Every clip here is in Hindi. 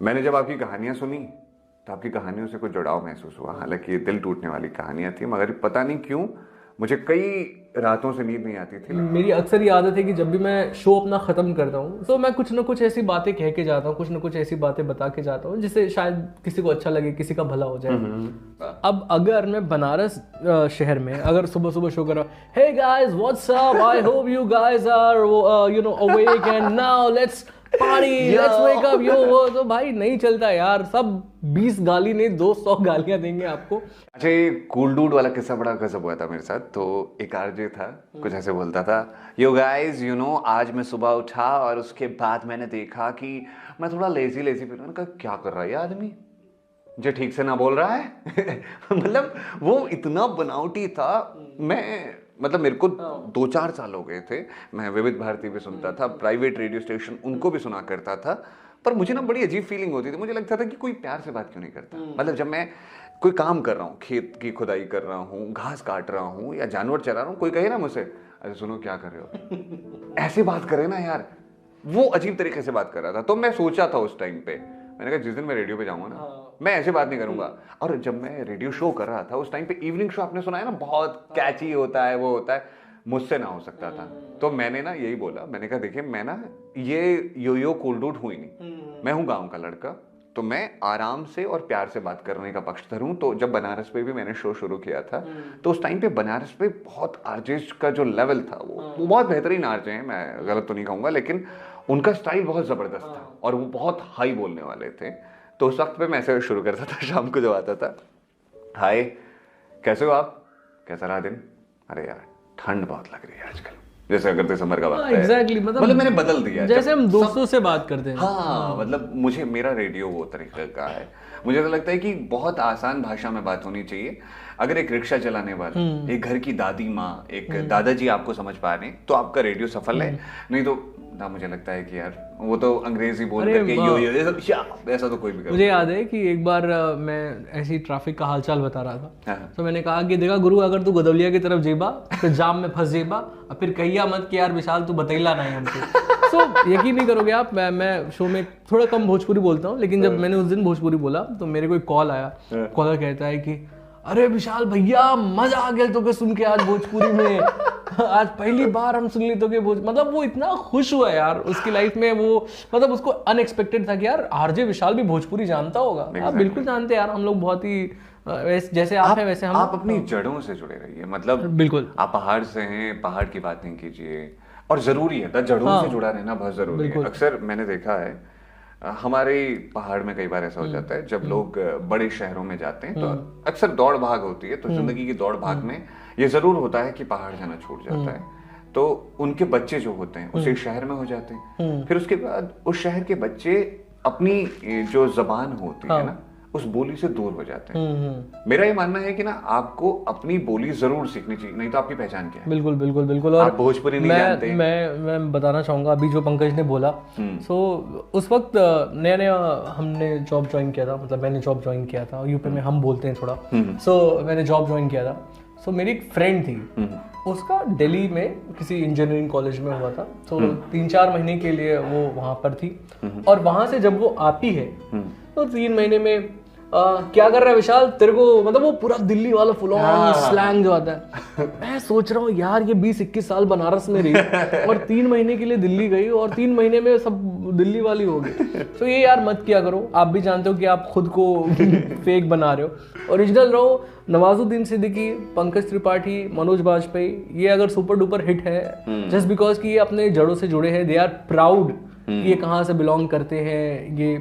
मैंने जब आपकी कहानियां सुनी तो आपकी कहानियों से कुछ जुड़ाव महसूस हुआ। हालांकि ये दिल टूटने वाली कहानियां थी, मगर पता नहीं क्यों मुझे कई रातों से नींद नहीं आती थी। मेरी अक्सर ये आदत है कि जब भी मैं शो अपना ख़त्म करता हूँ तो मैं कुछ ना कुछ ऐसी बातें कह के जाता हूँ, कुछ ना कुछ ऐसी बातें बता के जाता हूँ जिससे शायद किसी को अच्छा लगे, किसी का भला हो जाए। अब अगर मैं बनारस शहर में अगर सुबह सुबह शो कर रहा हूँ, hey guys what's up, I hope you guys are awake and now let's party, let's wake up yo, वो तो भाई नहीं चलता यार। सब 20 गाली नहीं 200 गालियां देंगे आपको। अच्छा, ये कूल डूड वाला किस्सा बड़ा गजब हुआ था मेरे साथ। तो एक आरजे था, कुछ ऐसे बोलता था, यो गाइस आज मैं सुबह उठा और उसके बाद मैंने देखा कि मैं थोड़ा लेजी लेजी फील। मैंने कहा क्या कर रहा है ये आदमी, जो ठीक से ना बोल रहा है। मतलब वो इतना बनावटी था। मेरे को 2-4 साल हो गए थे, मैं विविध भारती भी सुनता था, प्राइवेट रेडियो स्टेशन उनको भी सुना करता था, पर मुझे ना बड़ी अजीब फीलिंग होती थी। मुझे लगता था कि कोई प्यार से बात क्यों नहीं करता। मतलब जब मैं कोई काम कर रहा हूँ, खेत की खुदाई कर रहा हूँ, घास काट रहा हूँ या जानवर चरा रहा हूँ, कोई कहे ना मुझसे, अरे सुनो क्या कर रहे हो, ऐसे बात करे ना यार, वो अजीब तरीके से बात कर रहा था। तो मैं सोचा था उस टाइम पे, मैंने कहा जिस दिन मैं रेडियो पे जाऊंगा ना, मैं ऐसे बात नहीं करूंगा। और जब मैं रेडियो शो कर रहा था उस टाइम पे, इवनिंग शो आपने सुना है ना, बहुत कैची होता है, वो होता है, मुझसे ना हो सकता था। तो मैंने ना यही बोला, मैंने कहा देखिए मैं ना ये यो कूल डूड हुई नहीं, मैं हूँ गाँव का लड़का, तो मैं आराम से और प्यार से बात करने का पक्षधर हूँ। तो जब बनारस पे भी मैंने शो शुरू किया था तो उस टाइम पे बनारस पे बहुत आरजेस का जो लेवल था, वो बहुत बेहतरीन आरजे हैं, मैं गलत तो नहीं कहूँगा, लेकिन उनका स्टाइल बहुत ज़बरदस्त था और वो बहुत हाई बोलने वाले थे। तो उस वक्त पे मैं ऐसे शुरू करता था, शाम को जब आता था, हाय कैसे हो आप, कैसा रहा दिन, अरे यार ठंड बहुत लग रही है आजकल, जैसे अगर दिसंबर का वक्त है। एग्जैक्टली, मतलब मैंने बदल दिया, जैसे हम दोस्तों से बात करते हैं। हाँ, मतलब मुझे मेरा रेडियो वो तरीके का है। मुझे तो लगता है कि बहुत आसान भाषा में बात होनी चाहिए। अगर एक रिक्शा चलाने वाला, एक घर की दादी माँ, एक दादाजी आपको समझ पा रहे तो आपका रेडियो सफल है। नहीं तो ना, मुझे लगता है कि यार वो तो अंग्रेजी बोल करके यो ऐसा तो कोई भी कर। मुझे याद है कि एक बार मैं ऐसी ट्रैफिक का हालचाल बता रहा था। तो मैंने कहा कि देखा गुरु, अगर तू गदौलिया की तरफ जेबा फिर जाम में फंस जेबा और फिर कहिया मत कि यार विशाल तू बतैला नहीं हमको। तो यकीन नहीं करोगे आप, मैं शो में थोड़ा कम भोजपुरी बोलता हूँ, लेकिन जब मैंने उस दिन भोजपुरी बोला तो मेरे को एक कॉल आया। कॉलर कहता है कि अरे विशाल भैया मजा आ गया तो के सुन के आज भोजपुरी में, आज पहली बार हम सुन ली तो के मतलब वो इतना खुश हुआ यार उसकी लाइफ में। वो मतलब उसको अनएक्सपेक्टेड था कि यार आरजे विशाल भी भोजपुरी जानता होगा। आप बिल्कुल जानते हैं यार, हम लोग बहुत ही जैसे आप हैं वैसे हम। आप अपनी जड़ों से जुड़े रहिए, मतलब बिल्कुल, आप पहाड़ से हैं, पहाड़ की बातें कीजिए, और जरूरी है जड़ों से जुड़ा रहना, बहुत जरूरी है। अक्सर मैंने देखा है हमारे पहाड़ में कई बार ऐसा हो जाता है, जब लोग बड़े शहरों में जाते हैं तो अक्सर दौड़ भाग होती है, तो जिंदगी की दौड़ भाग में ये जरूर होता है कि पहाड़ जाना छूट जाता है। तो उनके बच्चे जो होते हैं उसे शहर में हो जाते हैं, फिर उसके बाद उस शहर के बच्चे अपनी जो जबान होती है ना, उस बोली से दूर हो जाते हैं। मेरा ये मानना है कि ना आपको अपनी बोली जरूर सीखनी चाहिए, नहीं तो आपकी पहचान क्या है। बिल्कुल बिल्कुल बिल्कुल। और आप भोजपुरी नहीं जानते। मैं बताना चाहूंगा अभी जो पंकज ने बोला, सो उस वक्त नया नया हमने जॉब ज्वाइन किया था, मतलब मैंने जॉब ज्वाइन किया था, यूपी में हम बोलते हैं थोड़ा। सो मैंने जॉब ज्वाइन किया था। सो मेरी एक फ्रेंड थी, उसका दिल्ली में किसी इंजीनियरिंग कॉलेज में हुआ था, तो 3-4 महीने के लिए वो वहां पर थी। और वहां से जब वो आती है तो 3 महीने में क्या कर रहा है विशाल तेरे को, मतलब वो पूरा दिल्ली वाला फुल ऑन स्लैंग जो आता है। मैं सोच रहा हूँ यार ये 20-21 साल बनारस में रही और 3 महीने के लिए दिल्ली गई और 3 महीने में सब दिल्ली वाली हो गई। तो ये यार मत किया करो, आप भी जानते हो कि आप खुद को फेक बना रहे हो, ओरिजिनल रहो। नवाजुद्दीन सिद्दीकी, पंकज त्रिपाठी, मनोज बाजपेयी, ये अगर सुपर डुपर हिट है जस्ट बिकॉज कि ये अपने जड़ों से जुड़े हैं, दे आर प्राउड कि ये कहाँ से बिलोंग करते हैं, ये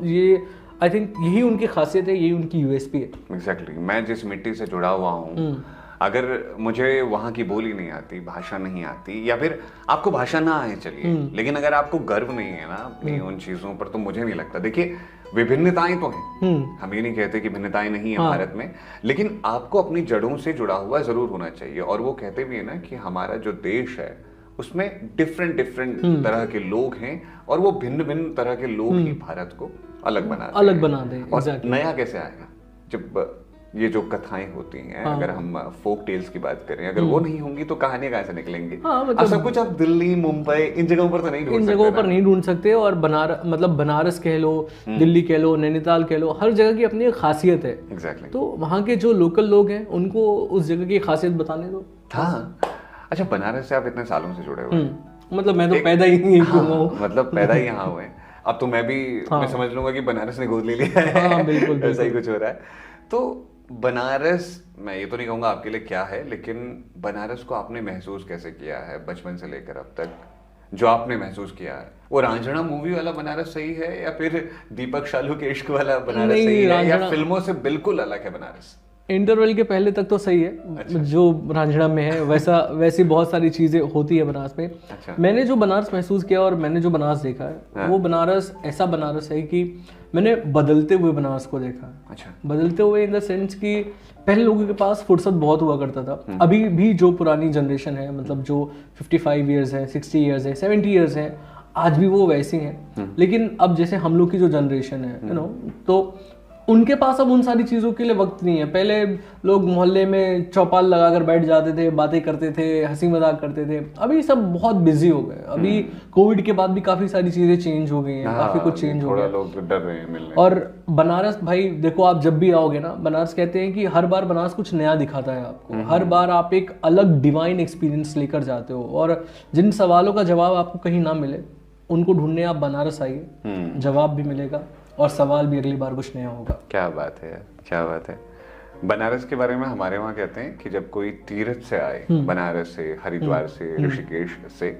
ये आई थिंक यही उनकी खासियत है, यही उनकी यूएसपी है। एग्जैक्टली। मैं जिस मिट्टी से जुड़ा हुआ हूँ, अगर मुझे वहाँ की बोली नहीं आती, भाषा नहीं आती, या फिर आपको भाषा ना आए चलिए, लेकिन अगर आपको गर्व नहीं है ना अपनी उन चीजों पर, तो मुझे नहीं लगता। देखिए विभिन्नताएं तो हैं, हम ये नहीं कहते कि भिन्नताएं नहीं है भारत में, लेकिन आपको अपनी जड़ों से जुड़ा हुआ जरूर होना चाहिए। और वो कहते भी है ना कि हमारा जो देश है उसमें डिफरेंट तरह के लोग हैं, और वो भिन्न भिन्न तरह के लोग ही भारत को अलग बना दे। और नया कैसे आएगा, जब ये जो कथाएं होती हैं, अगर हम फोक टेल्स की बात करें, अगर वो नहीं होंगी तो कहानियां कहाँ से निकलेंगी? अब सब कुछ आप दिल्ली, मुंबई इन जगहों पर तो नहीं ढूंढ सकते। इन जगहों पर नहीं ढूंढ सकते। और बनारस कह लो, दिल्ली कह लो, नैनीताल कह लो, हर जगह की अपनी एक खासियत है। एग्जैक्टली। तो वहाँ के जो लोकल लोग हैं उनको उस जगह की खासियत बताने दो। हाँ, अच्छा, बनारस से आप इतने सालों से जुड़े हुए हैं। मतलब मैं तो पैदा ही नहीं हुआ हूँ। मतलब पैदा ही यहाँ हुए हैं। अब तो मैं भी मैं समझ लूंगा कि बनारस ने गोद ले लिया है। बिल्कुल ऐसा ही कुछ हो रहा है। तो बनारस, मैं ये तो नहीं कहूँगा आपके लिए क्या है, लेकिन बनारस को आपने महसूस कैसे किया है बचपन से लेकर अब तक? जो आपने महसूस किया है वो रांझणा मूवी वाला बनारस सही है, या फिर दीपक शालू के इश्क वाला बनारस सही है, या फिल्मों से बिल्कुल अलग है बनारस? इंटरवल के पहले तक तो सही है। अच्छा। जो रांझणा में है वैसी बहुत सारी चीज़ें होती है बनारस में। अच्छा। मैंने जो बनारस महसूस किया और मैंने जो बनारस देखा है, हाँ। वो बनारस ऐसा बनारस है कि मैंने बदलते हुए बनारस को देखा। अच्छा। बदलते हुए इन द सेंस कि पहले लोगों के पास फुर्सत बहुत हुआ करता था। अभी भी जो पुरानी जनरेशन है, मतलब जो 55 ईयर्स है, 60 ईयर्स है, 70 ईयर्स है, आज भी वो वैसी हैं। लेकिन अब जैसे हम लोग की जो जनरेशन है, तो उनके पास अब उन सारी चीज़ों के लिए वक्त नहीं है। पहले लोग मोहल्ले में चौपाल लगाकर बैठ जाते थे, बातें करते थे, हंसी मजाक करते थे। अभी सब बहुत बिजी हो गए। अभी कोविड के बाद भी काफ़ी सारी चीज़ें चेंज हो गई हैं, काफ़ी कुछ चेंज हो गया। लोग डर रहे हैं मिलने। और बनारस भाई देखो, आप जब भी आओगे ना, बनारस कहते हैं कि हर बार बनारस कुछ नया दिखाता है आपको। हर बार आप एक अलग डिवाइन एक्सपीरियंस लेकर जाते हो। और जिन सवालों का जवाब आपको कहीं ना मिले, उनको ढूंढने आप बनारस आइए, जवाब भी मिलेगा और सवाल भी अगली बार कुछ नया होगा। क्या बात है यार, क्या बात है। बनारस के बारे में हमारे वहाँ कहते हैं कि जब कोई तीर्थ से आए, बनारस से, हरिद्वार से, ऋषिकेश से,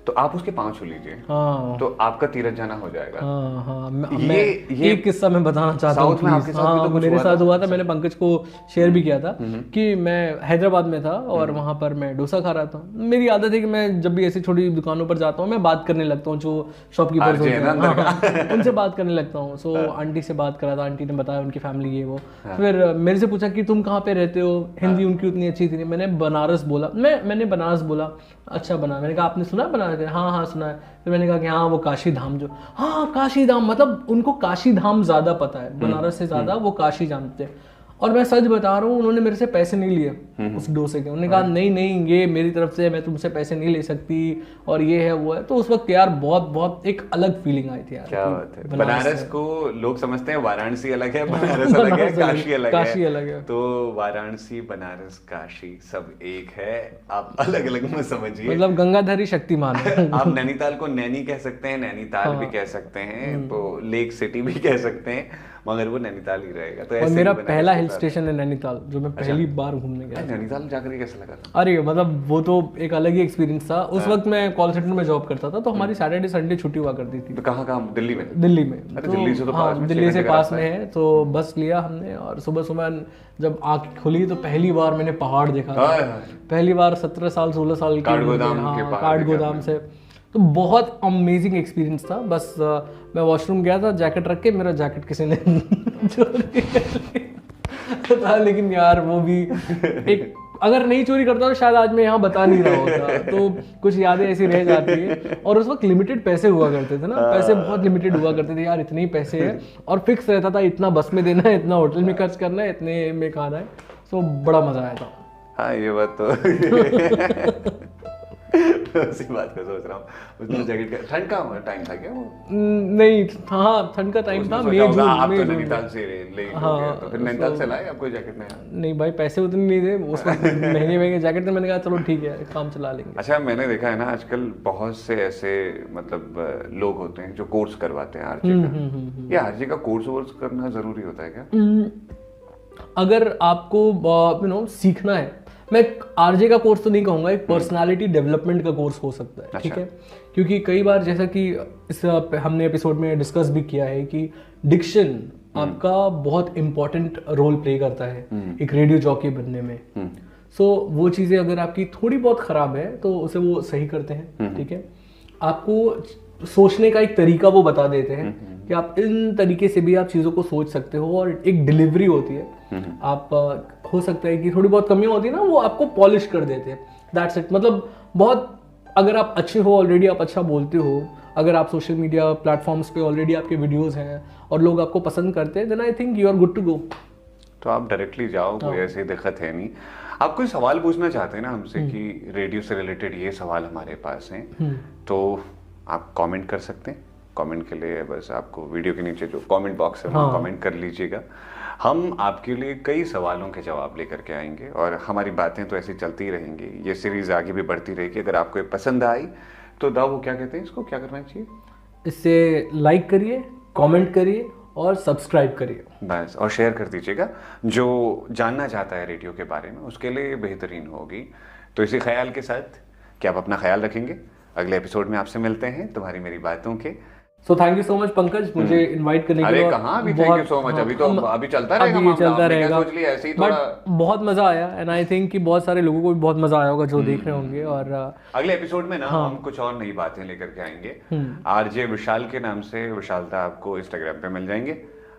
तो आप उसके पांव छू लीजिए। हाँ। तो आपका तीरथ जाना हो जाएगा। हाँ, हाँ। ये एक किस्सा मैं बताना चाहता हूँ। तो मेरे साथ हुआ था, मैंने पंकज को शेयर भी किया था कि मैं हैदराबाद में था और वहाँ पर मैं डोसा खा रहा था। मेरी आदत है कि मैं जब भी ऐसी छोटी दुकानों पर जाता हूँ, मैं बात करने लगता हूँ, जो शॉपकीपर्स होते हैं उनसे बात करने लगता हूँ। सो आंटी से बात करा था, आंटी ने बताया उनकी फैमिली ये वो। फिर मेरे से पूछा कि तुम कहाँ पे रहते हो। हिंदी उनकी उतनी अच्छी थी नहीं। मैंने बनारस बोला, मैंने बनारस बोला। अच्छा बना, मैंने कहा आपने सुना बनारस? हाँ हाँ सुना है। फिर मैंने कहा कि हाँ वो काशी धाम जो, हाँ काशी धाम, मतलब उनको काशी धाम ज्यादा पता है बनारस से ज्यादा, वो काशी जानते हैं। और मैं सच बता रहा हूँ, उन्होंने मेरे से पैसे नहीं लिए उस डोसे के। उन्होंने कहा नहीं ये मेरी तरफ से, मैं तुमसे पैसे नहीं ले सकती और ये है वो है। तो उस वक्त यार बहुत एक अलग फीलिंग आई थी यार। क्या बात है। बनारस को लोग समझते हैं वाराणसी अलग है, बनारस अलग है, काशी अलग है। तो वाराणसी, बनारस, काशी सब एक है, आप अलग अलग मत समझिए। मतलब गंगाधरी शक्तिमान है। आप नैनीताल को नैनी कह सकते हैं, नैनीताल भी कह सकते हैं, तो लेक सिटी भी कह सकते हैं, मगर वो नैनीताल ही रहेगा। तो ऐसे मेरा पहला हिल स्टेशन है नैनीताल, जो मैं पहली बार घूमने गया। नैनीताल जाकर कैसा लगा था? अरे मतलब वो तो एक अलग ही एक्सपीरियंस था। उस वक्त मैं कॉल सेंटर में जॉब करता था, तो हमारी सैटरडे संडे छुट्टी हुआ करती थी। तो कहाँ? दिल्ली में? दिल्ली में। दिल्ली से तो हाँ, दिल्ली से पास में है। तो बस लिया हमने और सुबह सुबह जब आँख खुली तो पहली बार मैंने पहाड़ देखा था। पहली बार 17 साल 16 साल काठगोदाम से। तो बहुत अमेजिंग एक्सपीरियंस था। बस मैं वॉशरूम गया था, जैकेट रख के, मेरा जैकेट किसी ने चोरी था। लेकिन यार वो भी एक, अगर नहीं चोरी करता तो शायद आज मैं यहाँ बता नहीं रहा होता। तो कुछ यादें ऐसी रह जाती है। और उस वक्त लिमिटेड पैसे हुआ करते थे ना, पैसे बहुत लिमिटेड हुआ करते थे यार, इतने ही पैसे है और फिक्स रहता था, इतना बस में देना है, इतना होटल में खर्च करना है, इतने में खाना है। तो बड़ा मजा आया था। हाँ ये बात तो उसी बात का सोच रहा हूँ। उसमें जैकेट का ठंड का टाइम था क्या वो? नहीं, हाँ ठंड का टाइम था, मई जून। आप तो नैनीताल से ले गए, तो फिर नैनीताल से लाए आपको जैकेट में? नहीं भाई, पैसे उतने नहीं थे उस वक्त, महंगे जैकेट थे। मैंने कहा चलो ठीक है, काम चला लेंगे। अच्छा, मैंने देखा है ना आजकल बहुत से ऐसे मतलब लोग होते हैं जो कोर्स करवाते हैं आरजे का। ये आरजे का कोर्स करना जरूरी होता है क्या? अगर आपको सीखना है, मैं आरजे का कोर्स तो नहीं कहूँगा, एक पर्सनालिटी डेवलपमेंट का कोर्स हो सकता है। ठीक है, क्योंकि कई बार जैसा कि हमने एपिसोड में डिस्कस भी किया है कि डिक्शन आपका बहुत इम्पोर्टेंट रोल प्ले करता है एक रेडियो जॉकी बनने में। सो वो चीज़ें अगर आपकी थोड़ी बहुत ख़राब है तो उसे वो सही करते हैं। ठीक है, आपको सोचने का एक तरीका वो बता देते हैं कि आप इन तरीके से भी आप चीज़ों को सोच सकते हो। और एक डिलीवरी होती है, आप हो सकता है कि थोड़ी बहुत कमियां होती है ना, वो आपको पॉलिश कर देते हैं। That's it. मतलब बहुत, अगर आप अच्छे हो ऑलरेडी, आप अच्छा बोलते हो, अगर आप सोशल मीडिया प्लेटफॉर्म्स पे ऑलरेडी आपके वीडियोस हैं और लोग आपको पसंद करते हैं, then I think you are good to go. तो आप डायरेक्टली जाओ, कोई ऐसी दिक्कत है नहीं। आप कोई सवाल पूछना चाहते हैं ना हमसे कि रेडियो से रिलेटेड ये सवाल हमारे पास हैं, तो आप कमेंट कर सकते हैं। कमेंट के लिए बस आपको वीडियो के नीचे जो कमेंट बॉक्स है वहाँ कमेंट कर लीजिएगा। हम आपके लिए कई सवालों के जवाब लेकर के आएंगे और हमारी बातें तो ऐसी चलती ही रहेंगी। ये सीरीज आगे भी बढ़ती रहेगी। अगर आपको ये पसंद आई तो वो क्या कहते हैं, इसको क्या करना चाहिए? इससे लाइक करिए, कमेंट करिए और सब्सक्राइब करिए बस, और शेयर कर दीजिएगा। जो जानना चाहता है रेडियो के बारे में उसके लिए बेहतरीन होगी। तो इसी ख्याल के साथ कि आप अपना ख्याल रखेंगे, अगले एपिसोड में आपसे मिलते हैं तुम्हारी मेरी बातों के। So thank you so much Pankaj, मुझे इनवाइट करने के लिए। अरे कहाँ अभी थैंक यू सो मच, अभी तो अभी चलता रहेगा मामला, चलता रहेगा। सोच लिया ऐसे ही थोड़ा। बहुत मजा आया एंड आई थिंक कि बहुत सारे लोगों को भी बहुत मजा आया होगा जो देख रहे होंगे। और अगले एपिसोड में ना हम कुछ और नई बातें लेकर के आएंगे। आरजे विशाल के नाम से विशालदा आपको इंस्टाग्राम पे मिल जाएंगे।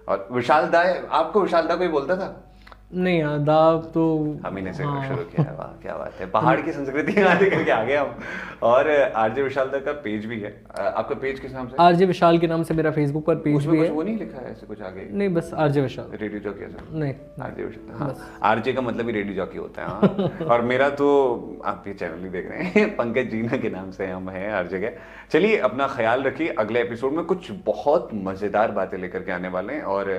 और विशालदा, आपको विशालदा कोई बोलता था? नहीं यार, दा तो हम ही ने से शुरू किया है। वाह क्या बात है, पहाड़ की संस्कृति लेकर के आ गए हम। और आरजे विशालदा का पेज भी है। आपका पेज किस नाम से? आरजे विशाल के नाम से मेरा फेसबुक पर पेज भी है। वो नहीं लिखा है ऐसे कुछ आगे? नहीं, बस आरजे विशाल। रेडियो जॉकी ऐसा नहीं, आरजे विशाल। हाँ, आरजे का मतलब ही रेडियो जॉकी होता है। हाँ। और मेरा तो आप ये चैनल ही देख रहे हैं, पंकज जीना के नाम से हम हैं हर जगह। चलिए अपना ख्याल रखिए। अगले एपिसोड में कुछ बहुत मजेदार बातें लेकर के आने वाले हैं। और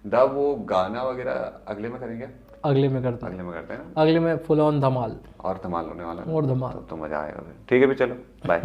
वो गाना वगैरह अगले में करेंगे? अगले में करते हैं ना। अगले में फुल ऑन धमाल। और धमाल होने वाला है और धमाल। तो मजा आएगा। ठीक है भी, चलो बाय।